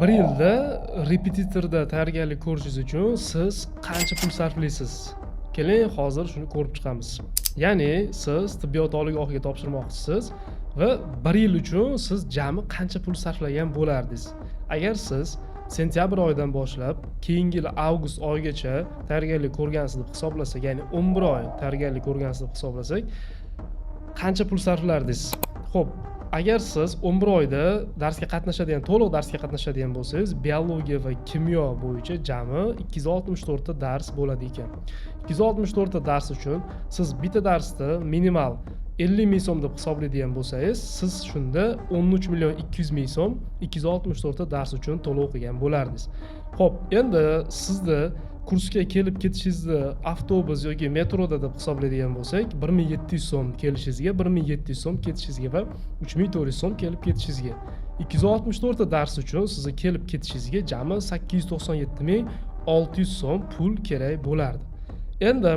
Bir yilda repetitorda tayyorgarlik ko'rishingiz uchun siz qancha pul sarflaysiz? Keling, hozir shuni ko'rib chiqamiz. Ya'ni siz tibbiyot oliygohiga topshirmoqchisiz va bir yil uchun siz jami qancha pul sarflagan bo'lardingiz? Agar siz sentyabr oyidan boshlab keyingi yil avgust oyigacha tayyorgarlik ko'rgansiz deb hisoblasak, ya'ni 11 oy tayyorgarlik ko'rgansiz deb hisoblasak, qancha pul sarflardingiz? Xo'p, agar siz 11 oyda darsga qatnashadigan, to'liq darsga qatnashadigan bo'lsangiz, biologiya va kimyo bo'yicha jami 264 ta dars bo'ladi ekan. 264 ta dars uchun siz bitta darsda minimal 50 ming so'm deb hisoblaydigan bo'lsangiz, siz shunda 13 million 200 ming so'm 264 ta dars uchun to'liq o'qigan bo'lardingiz. Xo'p, endi sizni kursga kelib ketishingizni avtobus yoki metroda deb hisoblaydigan bo'lsak, 1700 so'm kelishingizga, 1700 so'm ketishingizga va 3400 so'm kelib ketishingizga. 264 ta dars uchun sizni kelib ketishingizga jami 897.600 so'm pul kerak bo'lardi. Endi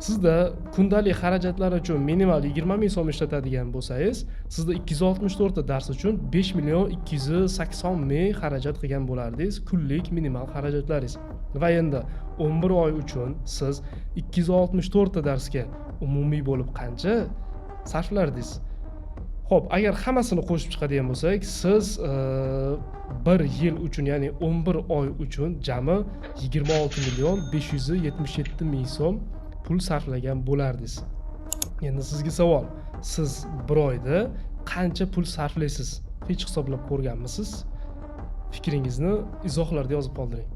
sizda kundalik xarajatlar uchun minimal 20 ming so'm ishlatadigan bo'lsangiz, sizda 264 ta dars uchun 5 million 280 ming xarajat qilgan bo'lardingiz, kunlik minimal xarajatlaringiz. Va endi 11 oy uchun siz 264 ta darsga umumiy bo'lib qancha sarflardingiz? Xo'p, agar hammasini qo'shib chiqadigan bo'lsak, siz bir yil uchun, ya'ni 11 oy uchun jami 26 million 577 ming so'm pul sarflagan bo'lardingiz. Endi sizga savol, siz bir oyda qancha pul sarflaysiz? Hech hisoblab ko'rganmisiz? Fikringizni izohlarda yozib qoldiring.